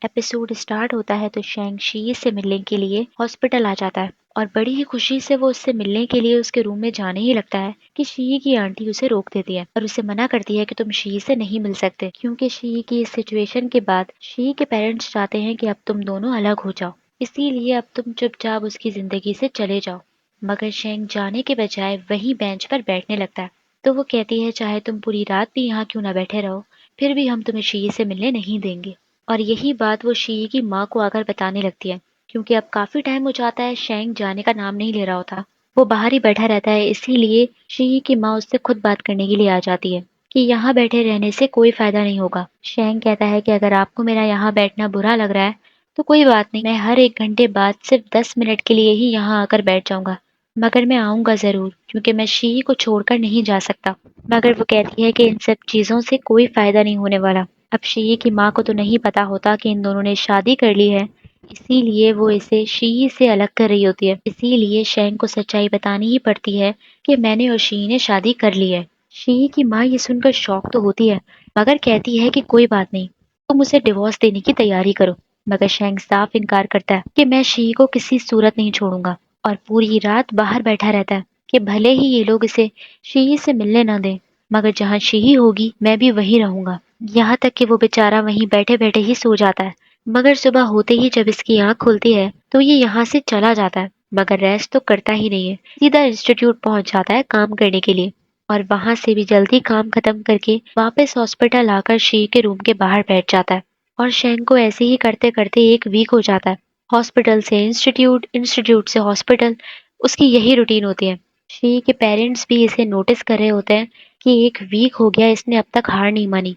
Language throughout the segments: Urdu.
ایپیسوڈ اسٹارٹ ہوتا ہے تو شینگ شی سے ملنے کے لیے ہاسپٹل آ جاتا ہے اور بڑی ہی خوشی سے وہ اس سے ملنے کے لیے اس کے روم میں جانے ہی لگتا ہے کہ شی کی آنٹی اسے روک دیتی ہے اور اسے منع کرتی ہے کہ تم شی سے نہیں مل سکتے، کیونکہ شی کی اس سچویشن کے بعد شی کے پیرنٹس چاہتے ہیں کہ اب تم دونوں الگ ہو جاؤ، اسی لیے اب تم چپ چاپ اس کی زندگی سے چلے جاؤ۔ مگر شینگ جانے کے بجائے وہیں بینچ پر بیٹھنے لگتا ہے تو وہ کہتی ہے چاہے تم پوری رات بھی یہاں کیوں نہ بیٹھے رہو، پھر بھی ہم تمہیں شی سے ملنے نہیں دیں گے۔ اور یہی بات وہ شی کی ماں کو آ کر بتانے لگتی ہے، کیونکہ اب کافی ٹائم ہو جاتا ہے شینگ جانے کا نام نہیں لے رہا ہوتا، وہ باہر ہی بیٹھا رہتا ہے، اسی لیے شی کی ماں اس سے خود بات کرنے کے لیے آ جاتی ہے کہ یہاں بیٹھے رہنے سے کوئی فائدہ نہیں ہوگا۔ شینگ کہتا ہے کہ اگر آپ کو میرا یہاں بیٹھنا برا لگ رہا ہے تو کوئی بات نہیں، میں ہر 1 گھنٹے بعد صرف 10 منٹ کے لیے ہی یہاں آ کر بیٹھ جاؤں گا، مگر میں آؤں گا ضرور کیونکہ میں شی کو چھوڑ کر نہیں جا سکتا۔ مگر وہ کہتی ہے کہ ان سب چیزوں سے کوئی فائدہ نہیں ہونے والا، اب شی کی ماں کو تو نہیں پتا ہوتا کہ ان دونوں نے شادی کر لی ہے، اسی لیے وہ اسے شی سے الگ کر رہی ہوتی ہے، اسی لیے شینگ کو سچائی بتانی ہی پڑتی ہے کہ میں نے اور شی نے شادی کر لی ہے۔ شی کی ماں یہ سن کر شوق تو ہوتی ہے مگر کہتی ہے کہ کوئی بات نہیں، تم اسے ڈیورس دینے کی تیاری کرو، مگر شینگ صاف انکار کرتا ہے کہ میں شی کو کسی صورت نہیں چھوڑوں گا، اور پوری رات باہر بیٹھا رہتا ہے کہ بھلے ہی یہ لوگ اسے شی سے ملنے نہ دیں، مگر جہاں شی ہوگی میں بھی وہیں رہوں گا، یہاں تک کہ وہ بیچارہ وہیں بیٹھے بیٹھے ہی سو جاتا ہے۔ مگر صبح ہوتے ہی جب اس کی آنکھ کھلتی ہے تو یہ یہاں سے چلا جاتا ہے، مگر ریسٹ تو کرتا ہی نہیں ہے، سیدھا انسٹیٹیوٹ پہنچ جاتا ہے کام کرنے کے لیے، اور وہاں سے بھی جلدی کام ختم کر کے واپس ہاسپٹل آ کر شی کے روم کے باہر بیٹھ جاتا ہے، اور شینگ کو ایسے ہی کرتے کرتے 1 ویک ہو جاتا ہے، ہاسپٹل سے انسٹیٹیوٹ، انسٹیٹیوٹ سے ہاسپٹل، اس کی یہی روٹین ہوتی ہے۔ شی کے پیرنٹس بھی اسے نوٹس کر رہے ہوتے ہیں کہ 1 ویک ہو گیا اس نے اب تک ہار نہیں مانی،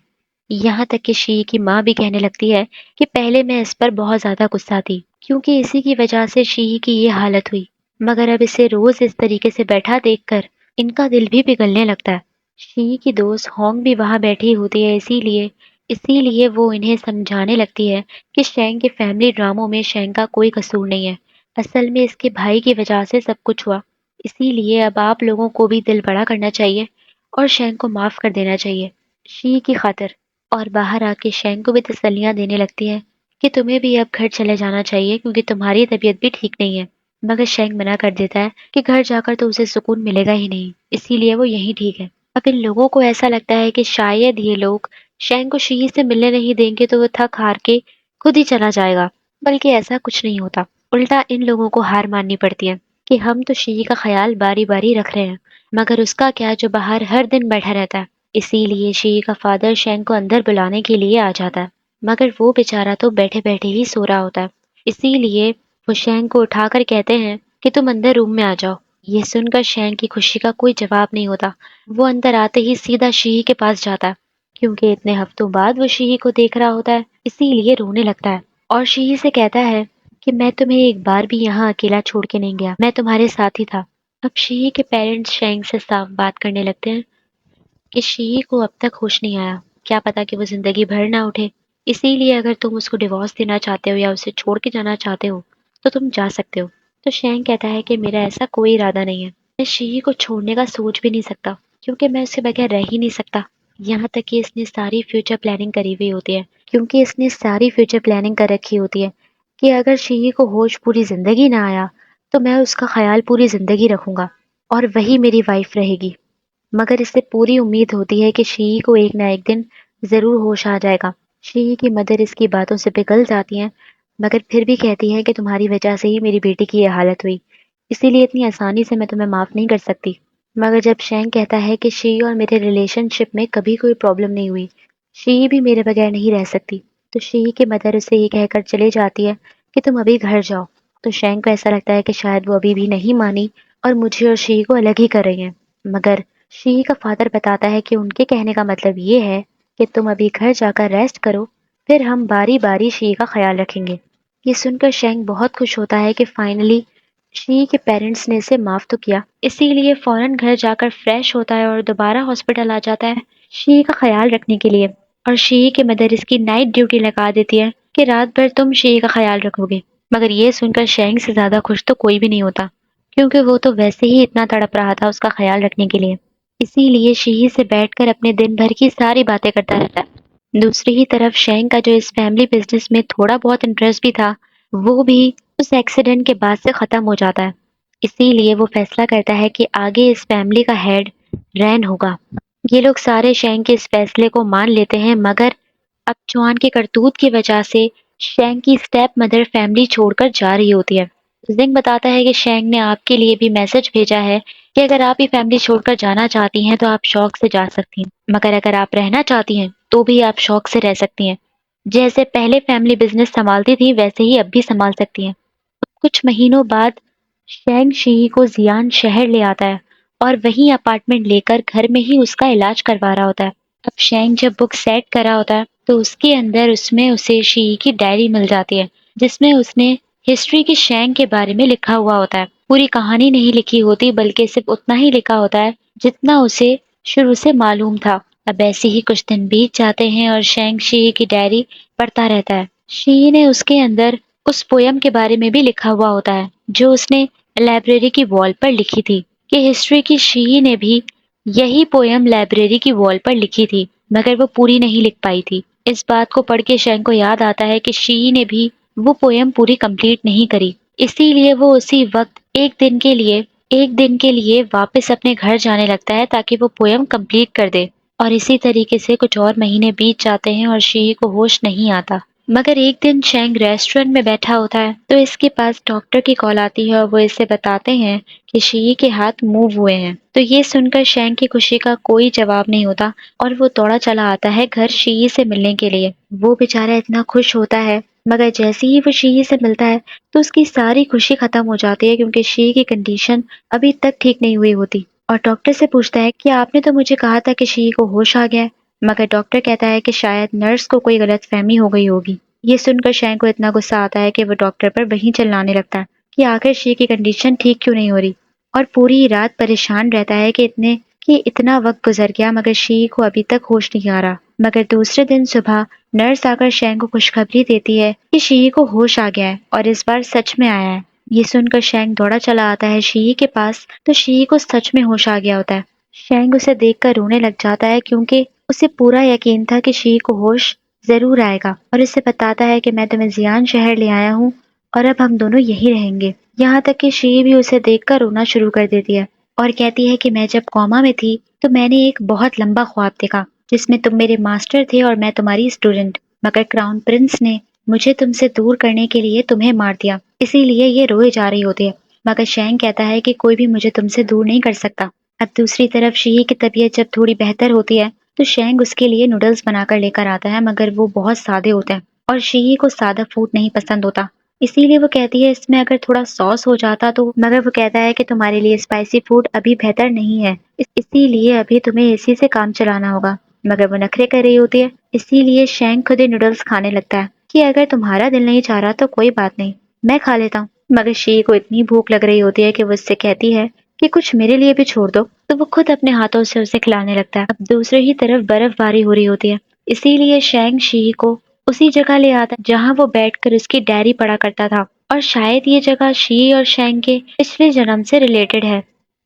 یہاں تک کہ شی کی ماں بھی کہنے لگتی ہے کہ پہلے میں اس پر بہت زیادہ غصہ تھی کیونکہ اسی کی وجہ سے شی کی یہ حالت ہوئی، مگر اب اسے روز اس طریقے سے بیٹھا دیکھ کر ان کا دل بھی پگھلنے لگتا ہے۔ شی کی دوست ہونگ بھی وہاں بیٹھی ہوتی ہے، اسی لیے وہ انہیں سمجھانے لگتی ہے کہ شینگ کے فیملی ڈراموں میں شینگ کا کوئی قصور نہیں ہے، اصل میں اس کے بھائی کی وجہ سے سب کچھ ہوا، اسی لیے اب آپ لوگوں کو بھی دل بڑا کرنا چاہیے اور شینگ کو معاف کر دینا چاہیے شی کی خاطر۔ اور باہر آ کے شینگ کو بھی تسلیاں دینے لگتی ہے کہ تمہیں بھی اب گھر چلے جانا چاہیے کیونکہ تمہاری طبیعت بھی ٹھیک نہیں ہے، مگر شینگ منع کر دیتا ہے کہ گھر جا کر تو اسے سکون ملے گا ہی نہیں، اسی لیے وہ یہی ٹھیک ہے۔ اب ان لوگوں کو ایسا لگتا ہے کہ شاید یہ لوگ شینگ کو شی سے ملنے نہیں دیں گے تو وہ تھک ہار کے خود ہی چلا جائے گا، بلکہ ایسا کچھ نہیں ہوتا، الٹا ان لوگوں کو ہار ماننی پڑتی ہے کہ ہم تو شی کا خیال باری باری رکھ رہے ہیں، مگر اس کا کیا جو باہر ہر دن بیٹھا رہتا ہے۔ اسی لیے شی کا فادر شینگ کو اندر بلانے کے لیے آ جاتا ہے، مگر وہ بیچارہ تو بیٹھے بیٹھے ہی سو رہا ہوتا ہے، اسی لیے وہ شینگ کو اٹھا کر کہتے ہیں کہ تم اندر روم میں آ جاؤ۔ یہ سن کر شینگ کی خوشی کا کوئی جواب نہیں ہوتا، وہ اندر آتے ہی سیدھا شی کے پاس جاتا ہے، کیونکہ اتنے ہفتوں بعد وہ شی کو دیکھ رہا ہوتا ہے، اسی لیے رونے لگتا ہے اور شی سے کہتا ہے کہ میں تمہیں ایک بار بھی یہاں اکیلا چھوڑ کے نہیں گیا، میں تمہارے ساتھ ہی تھا۔ اب شی کے پیرنٹس شینگ سے صاف بات کرنے لگتے ہیں کہ شی کو اب تک ہوش نہیں آیا، کیا پتا کہ وہ زندگی بھر نہ اٹھے، اسی لیے اگر تم اس کو ڈیورس دینا چاہتے ہو یا اسے چھوڑ کے جانا چاہتے ہو تو تم جا سکتے ہو۔ تو شینگ کہتا ہے کہ میرا ایسا کوئی ارادہ نہیں ہے، میں شی کو چھوڑنے کا سوچ بھی نہیں سکتا کیونکہ میں اس کے بغیر رہ ہی نہیں سکتا، یہاں تک کہ اس نے ساری فیوچر پلاننگ کری ہوئی ہوتی ہے، کیونکہ اس نے ساری فیوچر پلاننگ کر رکھی ہوتی ہے کہ اگر شی کو ہوش پوری زندگی نہ آیا تو میں اس کا خیال پوری زندگی رکھوں گا اور وہی میری وائف رہے گی، مگر اس سے پوری امید ہوتی ہے کہ شی کو ایک نہ ایک دن ضرور ہوش آ جائے گا۔ شی کی مدر اس کی باتوں سے پگھل جاتی ہیں، مگر پھر بھی کہتی ہے کہ تمہاری وجہ سے ہی میری بیٹی کی یہ حالت ہوئی، اسی لیے اتنی آسانی سے میں تمہیں معاف نہیں کر سکتی۔ مگر جب شینگ کہتا ہے کہ شی اور میرے ریلیشن شپ میں کبھی کوئی پرابلم نہیں ہوئی، شی بھی میرے بغیر نہیں رہ سکتی، تو شی کی مدر اسے یہ کہہ کر چلی جاتی ہے کہ تم ابھی گھر جاؤ، تو شینگ کو ایسا لگتا ہے کہ شاید وہ ابھی بھی نہیں مانی اور مجھے اور شی کو الگ ہی کر رہی ہیں، مگر شی کا فادر بتاتا ہے کہ ان کے کہنے کا مطلب یہ ہے کہ تم ابھی گھر جا کر ریسٹ کرو، پھر ہم باری باری شی کا خیال رکھیں گے۔ یہ سن کر شینگ بہت خوش ہوتا ہے کہ فائنلی شی کے پیرنٹس نے اسے معاف تو کیا، اسی لیے فوراً گھر جا کر فریش ہوتا ہے اور دوبارہ ہاسپٹل آ جاتا ہے شی کا خیال رکھنے کے لیے، اور شی کے مدر اس کی نائٹ ڈیوٹی لگا دیتی ہے کہ رات بھر تم شی کا خیال رکھو گے، مگر یہ سن کر شینگ سے زیادہ خوش تو کوئی بھی نہیں ہوتا کیونکہ وہ تو ویسے ہی اتنا تڑپ رہا تھا اس کا خیال رکھنے کے لیے، اسی لیے شی سے بیٹھ کر اپنے دن بھر کی ساری باتیں کرتا رہتا ہے۔ دوسری ہی طرف شینگ کا جو اس فیملی بزنس میں تھوڑا بہت انٹرسٹ بھی تھا، وہ بھی اس ایکسیڈنٹ کے بعد سے ختم ہو جاتا ہے۔ اسی لیے وہ فیصلہ کرتا ہے کہ آگے اس فیملی کا ہیڈ رین ہوگا۔ یہ لوگ سارے شینگ کے اس فیصلے کو مان لیتے ہیں، مگر اب چوان کے کرتوت کی وجہ سے شینگ کی اسٹیپ مدر فیملی چھوڑ کر جا رہی ہوتی ہے۔ زنگ بتاتا ہے کہ شینگ نے آپ کے لیے بھی میسج بھیجا ہے کہ اگر آپ یہ فیملی چھوڑ کر جانا چاہتی ہیں تو آپ شوق سے جا سکتی ہیں، مگر اگر آپ رہنا چاہتی ہیں تو بھی آپ شوق سے رہ سکتی ہیں۔ جیسے پہلے فیملی بزنس سنبھالتی تھی ویسے ہی اب بھی سنبھال سکتی ہیں۔ کچھ مہینوں بعد شینگ شی کو زیان شہر لے آتا ہے اور وہیں اپارٹمنٹ لے کر گھر میں ہی اس کا علاج کروا رہا ہوتا ہے۔ اب شینگ جب بک سیٹ کر رہا ہوتا ہے تو اس کے اندر اس میں اسے شی کی ڈائری مل جاتی ہے، جس میں اس نے ہسٹری کی شینگ کے بارے میں لکھا ہوا ہوتا ہے۔ پوری کہانی نہیں لکھی ہوتی بلکہ صرف اتنا ہی لکھا ہوتا ہے جتنا اسے شروع سے معلوم تھا۔ اب ایسے ہی کچھ دن بیت جاتے ہیں اور شینگ شی کی ڈائری پڑھتا رہتا ہے۔ شی نے اس کے اندر اس پویم کے بارے میں بھی لکھا ہوا ہوتا ہے جو اس نے لائبریری کی وال پر لکھی تھی، کہ ہسٹری کی شی نے بھی یہی پویم لائبریری کی وال پر لکھی تھی، مگر وہ پوری نہیں لکھ پائی تھی۔ اس بات کو پڑھ کے شینگ کو یاد آتا ہے کہ شی نے بھی وہ پویم پوری کمپلیٹ نہیں کری، اسی لیے وہ اسی وقت ایک دن کے لیے واپس اپنے گھر جانے لگتا ہے تاکہ وہ پویم کمپلیٹ کر دے۔ اور اسی طریقے سے کچھ اور مہینے بیت جاتے ہیں اور شی کو ہوش نہیں آتا۔ مگر ایک دن شینگ ریسٹورنٹ میں بیٹھا ہوتا ہے تو اس کے پاس ڈاکٹر کی کال آتی ہے اور وہ اسے بتاتے ہیں کہ شی کے ہاتھ موو ہوئے ہیں۔ تو یہ سن کر شینگ کی خوشی کا کوئی جواب نہیں ہوتا اور وہ دوڑا چلا آتا ہے گھر شی سے ملنے کے لیے۔ وہ بیچارہ اتنا خوش ہوتا ہے، مگر جیسے ہی وہ شی سے ملتا ہے تو اس کی ساری خوشی ختم ہو جاتی ہے، کیونکہ شی کی کنڈیشن ابھی تک ٹھیک نہیں ہوئی ہوتی۔ اور ڈاکٹر سے پوچھتا ہے کہ آپ نے تو مجھے کہا تھا کہ شی کو ہوش آ گیا ہے، مگر ڈاکٹر کہتا ہے کہ شاید نرس کو کوئی غلط فہمی ہو گئی ہوگی۔ یہ سن کر شینگ کو اتنا غصہ آتا ہے کہ وہ ڈاکٹر پر وہیں چلانے لگتا ہے کہ آخر شی کی کنڈیشن ٹھیک کیوں نہیں ہو رہی، اور پوری رات پریشان رہتا ہے کہ اتنا وقت گزر گیا مگر شی کو ابھی تک ہوش نہیں آ رہا۔ مگر دوسرے دن صبح نرس آ کر شینگ کو خوشخبری دیتی ہے کہ شی کو ہوش آ گیا ہے اور اس بار سچ میں آیا ہے۔ یہ سن کر شینگ دوڑا چلا آتا ہے شی کے پاس تو شی کو سچ میں ہوش آ گیا ہوتا ہے۔ شینگ اسے دیکھ کر رونے لگ جاتا ہے کیونکہ اسے پورا یقین تھا کہ شی کو ہوش ضرور آئے گا، اور اسے بتاتا ہے کہ میں تمہیں زیان شہر لے آیا ہوں اور اب ہم دونوں یہی رہیں گے۔ یہاں تک کہ شی بھی اسے دیکھ کر رونا شروع کر دیتی ہے اور کہتی ہے کہ میں جب کوما میں تھی تو میں نے ایک بہت لمبا خواب دیکھا جس میں تم میرے ماسٹر تھے اور میں تمہاری اسٹوڈنٹ، مگر کراؤن پرنس نے مجھے تم سے دور کرنے کے لیے تمہیں مار دیا، اسی لیے یہ روئے جا رہی ہوتی ہے۔ مگر شینگ کہتا ہے کہ کوئی بھی مجھے تم سے دور نہیں کر سکتا۔ اب دوسری طرف شی کی طبیعت جب تھوڑی بہتر ہوتی ہے تو شینگ اس کے لیے نوڈلز بنا کر لے کر آتا ہے، مگر وہ بہت سادے ہوتے ہیں اور شی کو سادہ فوڈ نہیں پسند ہوتا، اسی لیے وہ کہتی ہے اس میں اگر تھوڑا سوس ہو جاتا تو، مگر وہ کہتا ہے کہ تمہارے لیے اسپائسی فوڈ ابھی بہتر نہیں ہے، اسی لیے ابھی تمہیں اسی سے کام چلانا ہوگا۔ مگر وہ نخرے کر رہی ہوتی ہے، اسی لیے شینگ خود ہی نوڈلز کھانے لگتا ہے کہ اگر تمہارا دل نہیں چاہ رہا تو کوئی بات نہیں، میں کھا لیتا ہوں۔ مگر شی کو اتنی بھوک لگ رہی ہوتی ہے کہ وہ اس سے کہتی ہے کہ کچھ میرے لیے بھی چھوڑ دو، تو وہ خود اپنے ہاتھوں سے اسے کھلانے لگتا ہے۔ اب دوسری ہی طرف برف باری ہو رہی ہوتی ہے، اسی لیے شینگ شی کو اسی جگہ لے آتا ہے جہاں وہ بیٹھ کر اس کی ڈائری پڑھا کرتا تھا، اور شاید یہ جگہ شی اور شینگ کے پچھلے جنم سے ریلیٹڈ ہے۔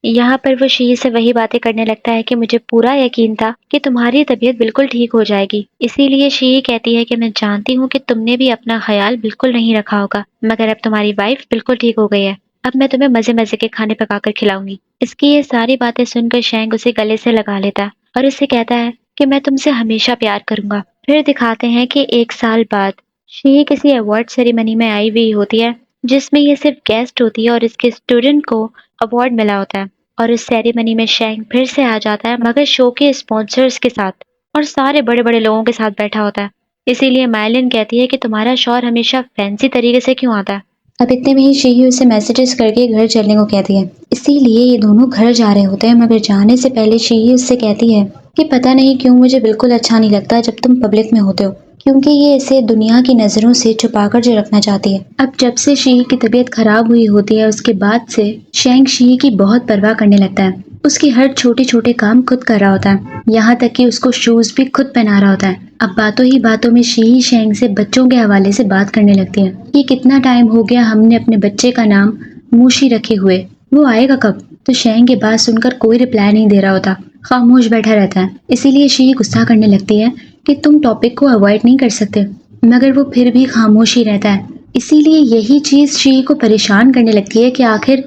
یہاں پر وہ شی سے وہی باتیں کرنے لگتا ہے کہ مجھے پورا یقین تھا کہ تمہاری طبیعت بالکل ٹھیک ہو جائے گی، اسی لیے شی کہتی ہے کہ میں جانتی ہوں کہ تم نے بھی اپنا خیال بالکل نہیں رکھا ہوگا، مگر اب تمہاری وائف بالکل ٹھیک ہو گئی ہے، اب میں تمہیں مزے مزے کے کھانے پکا کر کھلاؤں گی۔ اس کی یہ ساری باتیں سن کر شینگ اسے گلے سے لگا لیتا ہے اور اسے کہتا ہے کہ میں تم سے ہمیشہ پیار کروں گا۔ پھر دکھاتے ہیں کہ ایک سال بعد شی کسی ایوارڈ سیریمنی میں آئی ہوئی ہوتی ہے جس میں یہ صرف گیسٹ ہوتی ہے اور اس کے اسٹوڈنٹ کو ایوارڈ ملا ہوتا ہے، اور اس سیریمنی میں شینگ پھر سے آ جاتا ہے مگر شو کے اسپانسرز کے ساتھ اور سارے بڑے بڑے لوگوں کے ساتھ بیٹھا ہوتا ہے۔ اسی لیے مائلن کہتی ہے کہ تمہارا شوہر ہمیشہ فینسی طریقے سے کیوں آتا ہے۔ اب اتنے میں ہی شیہی اسے میسیجز کر کے گھر چلنے کو کہتی ہے، اسی لیے یہ دونوں گھر جا رہے ہوتے ہیں، مگر جانے سے پہلے شیہی اس سے کہتی ہے کہ پتہ نہیں کیوں مجھے بالکل اچھا نہیں لگتا جب تم پبلک میں ہوتے ہو، کیونکہ یہ اسے دنیا کی نظروں سے چھپا کر جو رکھنا چاہتی ہے۔ اب جب سے شیہی کی طبیعت خراب ہوئی ہوتی ہے اس کے بعد سے شینگ شیہی کی بہت پرواہ کرنے لگتا ہے، اس کی ہر چھوٹے چھوٹے کام خود کر رہا ہوتا ہے، یہاں تک کہ اس کو شوز بھی خود پہنا رہا ہوتا ہے۔ اب باتوں ہی باتوں میں شیہی شینگ سے بچوں کے حوالے سے بات کرنے لگتی ہے کہ کتنا ٹائم ہو گیا ہم نے اپنے بچے کا نام موشی رکھے ہوئے، وہ آئے گا کب؟ تو شینگ یہ بات سن کر کوئی رپلائی نہیں دے رہا ہوتا، خاموش بیٹھا رہتا ہے۔ اسی لیے شیہی غصہ کرنے لگتی ہے کہ تم ٹاپک کو اوائڈ نہیں کر سکتے، مگر وہ پھر بھی خاموش ہی رہتا ہے۔ اسی لیے یہی چیز شی کو پریشان کرنے لگتی ہے کہ آخر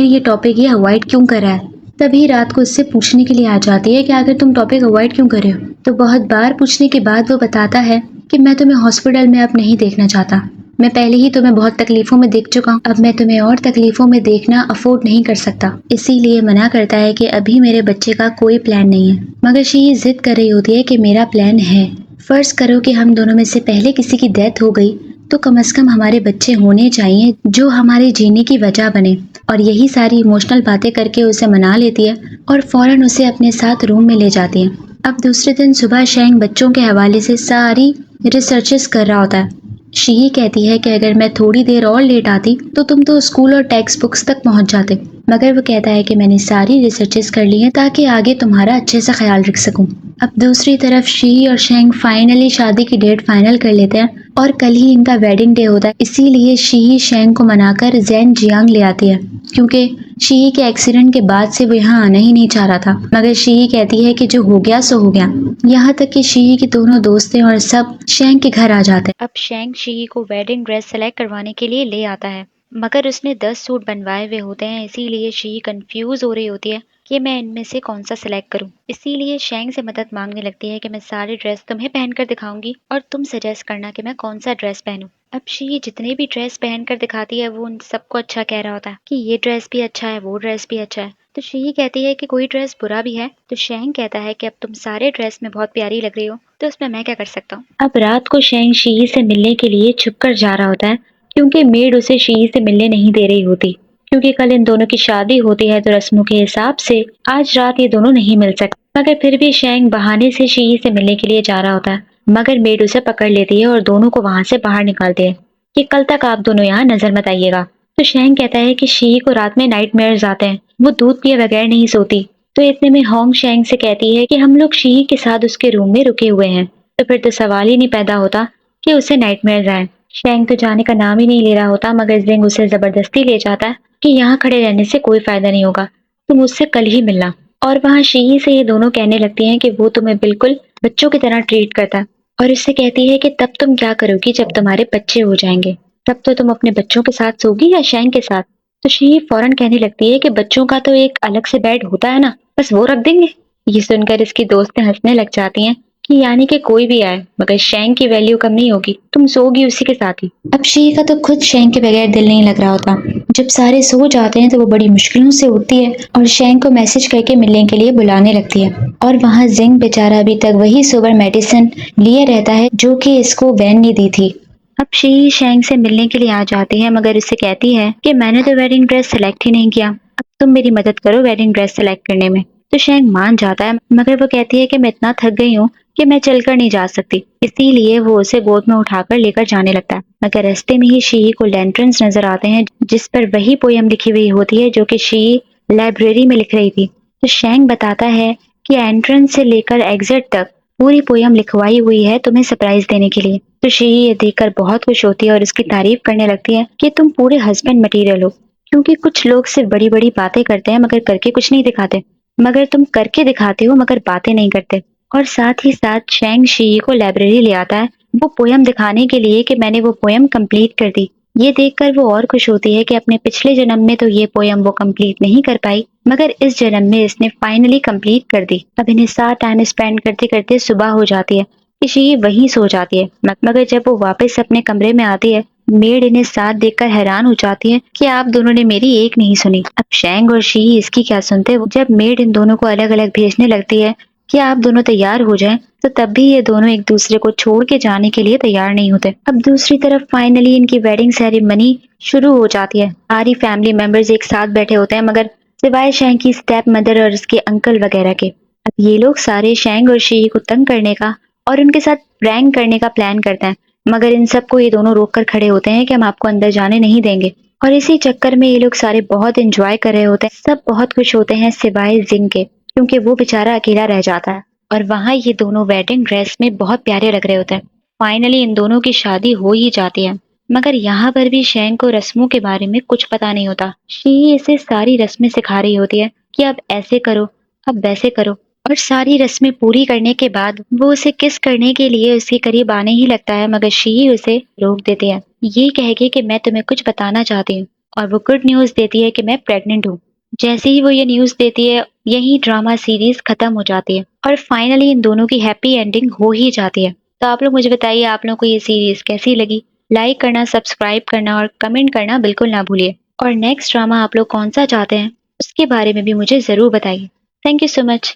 یہ ٹاپک یہ اوائڈ کیوں کر رہا ہے۔ تبھی رات کو اس سے پوچھنے کے لیے آ جاتی ہے کہ آخر تم ٹاپک اوائڈ کیوں کر رہے ہو؟ تو بہت بار پوچھنے کے بعد وہ بتاتا ہے کہ میں تمہیں ہاسپٹل میں اب نہیں دیکھنا چاہتا، میں پہلے ہی تمہیں بہت تکلیفوں میں دیکھ چکا ہوں، اب میں تمہیں اور تکلیفوں میں دیکھنا افورڈ نہیں کر سکتا، اسی لیے منع کرتا ہے کہ ابھی میرے بچے کا کوئی پلان نہیں ہے۔ مگر شی ضد کر رہی ہوتی ہے کہ میرا پلان ہے، فرض کرو کہ ہم دونوں میں سے پہلے کسی کی ڈیتھ ہو گئی تو کم از کم ہمارے بچے ہونے چاہیے جو ہمارے جینے کی وجہ بنے، اور یہی ساری ایموشنل باتیں کر کے اسے منا لیتی ہے اور فوراً اسے اپنے ساتھ روم میں لے جاتی ہے۔ اب دوسرے دن صبح شینگ بچوں کے حوالے سے ساری ریسرچز کر رہا ہوتا ہے۔ شی کہتی ہے کہ اگر میں تھوڑی دیر اور لیٹ آتی تو تم تو اسکول اور ٹیکسٹ بکس تک پہنچ جاتے، مگر وہ کہتا ہے کہ میں نے ساری ریسرچز کر لی ہیں تاکہ آگے تمہارا اچھے سے خیال رکھ سکوں۔ اب دوسری طرف شی اور شینگ فائنلی شادی کی ڈیٹ فائنل کر لیتے ہیں اور کل ہی ان کا ویڈنگ ڈے ہوتا ہے، اسی لیے شی شینگ کو منا کر زین جیانگ لے آتی ہے، کیونکہ شی کے ایکسیڈنٹ کے بعد سے وہ یہاں آنا ہی نہیں چاہ رہا تھا، مگر شی کہتی ہے کہ جو ہو گیا سو ہو گیا، یہاں تک کہ شی کے دونوں دوستیں اور سب شینگ کے گھر آ جاتے ہیں۔ اب شینگ شی کو ویڈنگ ڈریس سلیکٹ کروانے کے لیے لے آتا ہے، مگر اس نے 10 سوٹ بنوائے ہوئے ہوتے ہیں، اسی لیے شی کنفیوز ہو رہی ہوتی ہے کہ میں ان میں سے کون سا سلیکٹ کروں۔ اسی لیے شینگ سے مدد مانگنے لگتی ہے کہ میں سارے ڈریس تمہیں پہن کر دکھاؤں گی اور تم سجیسٹ کرنا کہ میں کون سا ڈریس پہنوں۔ اب شی جتنے بھی ڈریس پہن کر دکھاتی ہے وہ ان سب کو اچھا کہہ رہا ہوتا ہے کہ یہ ڈریس بھی اچھا ہے، وہ ڈریس بھی اچھا ہے، تو شی کہتی ہے کہ کوئی ڈریس برا بھی ہے، تو شینگ کہتا ہے کہ اب تم سارے ڈریس میں بہت پیاری لگ رہی ہو، تو اس میں کیا کر سکتا ہوں۔ اب رات کو شینگ شی سے ملنے کے لیے چھپ کر جا رہا ہوتا ہے، کیونکہ میڈ اسے شی سے ملنے نہیں دے رہی ہوتی، کیونکہ کل ان دونوں کی شادی ہوتی ہے تو رسموں کے حساب سے آج رات یہ دونوں نہیں مل سکتے، مگر پھر بھی شینگ بہانے سے شی سے ملنے کے لیے جا رہا ہوتا ہے، مگر میڈ اسے پکڑ لیتی ہے اور دونوں کو وہاں سے باہر نکالتے ہیں کہ کل تک آپ دونوں یہاں نظر مت آئیے گا۔ تو شینگ کہتا ہے کہ شی کو رات میں نائٹ میئرز آتے ہیں، وہ دودھ پیے بغیر نہیں سوتی، تو اتنے میں ہونگ شینگ سے کہتی ہے کہ ہم لوگ شی کے ساتھ اس کے روم میں رکے ہوئے ہیں، تو پھر تو سوال ہی نہیں پیدا ہوتا کہ اسے نائٹ میئرز آئیں۔ شینگ تو جانے کا نام ہی نہیں لے رہا ہوتا، مگر زنگ اسے زبردستی لے جاتا ہے کہ یہاں کھڑے رہنے سے کوئی فائدہ نہیں ہوگا، تم اس سے کل ہی ملنا، اور وہاں شی سے یہ دونوں کہنے لگتے ہیں کہ وہ تمہیں بالکل بچوں کی طرح ٹریٹ کرتا ہے، اور اس سے کہتی ہے کہ تب تم کیا کرو گی جب تمہارے بچے ہو جائیں گے، تب تو تم اپنے بچوں کے ساتھ سوگی یا شینگ کے ساتھ؟ تو شی فوراً کہنے لگتی ہے کہ بچوں کا تو ایک الگ سے بیڈ ہوتا ہے نا، بس وہ رکھ دیں گے۔ یہ سن کر اس کی دوستیں ہنسنے لگ جاتی ہیں کہ یعنی کہ کوئی بھی آئے مگر شینگ کی ویلیو کم نہیں ہوگی، تم سوگی اسی کے ساتھ ہی۔ اب شی کا تو خود شینگ کے بغیر دل نہیں لگ رہا ہوتا، جب سارے سو جاتے ہیں تو وہ بڑی مشکلوں سے اٹھتی ہے اور شینگ کو میسج کر کے ملنے کے لیے بلانے لگتی ہے، اور وہاں زنگ بیچارہ ابھی تک وہی سوبر میڈیسن لیے رہتا ہے جو کہ اس کو وین نے دی تھی۔ اب شی شینگ سے ملنے کے لیے آ جاتی ہے، مگر اس سے کہتی ہے کہ میں نے تو ویڈنگ ڈریس سلیکٹ ہی نہیں کیا، اب تم میری مدد کرو ویڈنگ ڈریس سلیکٹ کرنے میں۔ تو شینگ مان جاتا ہے، مگر وہ کہتی ہے کہ میں اتنا تھک گئی ہوں کہ میں چل کر نہیں جا سکتی، اسی لیے وہ اسے گود میں اٹھا کر لے کر جانے لگتا ہے، مگر راستے میں ہی شی کو لینٹرنز نظر آتے ہیں جس پر وہی پویم لکھی ہوئی ہوتی ہے جو کہ شی لائبریری میں لکھ رہی تھی۔ تو شینگ بتاتا ہے کہ انٹرنس سے لے کر ایگزٹ تک پوری پویم لکھوائی ہوئی ہے تمہیں سرپرائز دینے کے لیے۔ تو شی یہ دیکھ کر بہت خوش ہوتی ہے اور اس کی تعریف کرنے لگتی ہے کہ تم پورے ہسبینڈ مٹیریل ہو، کیونکہ کچھ لوگ صرف بڑی بڑی باتیں کرتے ہیں مگر کر کے کچھ نہیں دکھاتے، مگر تم کر کے دکھاتے ہو مگر باتیں نہیں کرتے۔ اور ساتھ ہی ساتھ شینگ شی کو لائبریری لے آتا ہے وہ پویم دکھانے کے لیے کہ میں نے وہ پویم کمپلیٹ کر دی۔ یہ دیکھ کر وہ اور خوش ہوتی ہے کہ اپنے پچھلے جنم میں تو یہ پویم وہ کمپلیٹ نہیں کر پائی، مگر اس جنم میں اس نے فائنلی کمپلیٹ کر دی۔ اب انہیں ساتھ ٹائم اسپینڈ کرتے کرتے صبح ہو جاتی ہے کہ شی وہیں سو جاتی ہے، مگر جب وہ واپس اپنے کمرے میں آتی ہے میڈ انہیں ساتھ دیکھ کر حیران ہو جاتی ہے کہ آپ دونوں نے میری ایک نہیں سنی۔ اب شینگ اور شی اس کی کیا سنتے، جب میڈ ان دونوں کو الگ الگ بھیجنے لگتی ہے کہ آپ دونوں تیار ہو جائیں، تو تب بھی یہ دونوں ایک دوسرے کو چھوڑ کے جانے کے لیے تیار نہیں ہوتے۔ اب دوسری طرف فائنلی ان کی ویڈنگ سیریمنی شروع ہو جاتی ہے، ساری فیملی ممبرز ایک ساتھ بیٹھے ہوتے ہیں مگر سوائے شینگ کی اسٹیپ مدر اور اس کے انکل وغیرہ کے۔ اب یہ لوگ سارے شینگ اور شی کو تنگ کرنے کا اور ان کے ساتھ پرینک کرنے کا پلان کرتے ہیں، مگر ان سب کو یہ دونوں روک کر کھڑے ہوتے ہیں کہ ہم آپ کو اندر جانے نہیں دیں گے، اور اسی چکر میں یہ لوگ سارے بہت انجوائے کر رہے ہوتے ہیں، سب بہت خوش ہوتے ہیں سوائے زنگ کے، کیونکہ وہ بیچارہ اکیلا رہ جاتا ہے، اور وہاں یہ دونوں ویڈنگ ڈریس میں بہت پیارے لگ رہے ہوتے ہیں۔ فائنلی ان دونوں کی شادی ہو ہی جاتی ہے، مگر یہاں پر بھی شینگ کو رسموں کے بارے میں کچھ پتا نہیں ہوتا۔ شی اسے ساری رسمیں سکھا رہی ہوتی ہے کہ اب ایسے کرو، اب ویسے کرو، اور ساری رسمیں پوری کرنے کے بعد وہ اسے کس کرنے کے لیے اس کے قریب آنے ہی لگتا ہے، مگر شی اسے روک دیتی ہے، یہ کہہ کے کہ میں تمہیں کچھ بتانا چاہتی ہوں، اور وہ گڈ نیوز دیتی ہے کہ میں پریگننٹ ہوں۔ جیسے ہی وہ یہ نیوز دیتی ہے، یہی ڈرامہ سیریز ختم ہو جاتی ہے اور فائنلی ان دونوں کی ہیپی اینڈنگ ہو ہی جاتی ہے۔ تو آپ لوگ مجھے بتائیے آپ لوگوں کو یہ سیریز کیسی لگی؟ لائک کرنا، سبسکرائب کرنا اور کمنٹ کرنا بالکل نہ بھولیے، اور نیکسٹ ڈرامہ آپ لوگ کون سا چاہتے ہیں اس کے بارے میں بھی مجھے ضرور بتائیے۔ Thank you so much.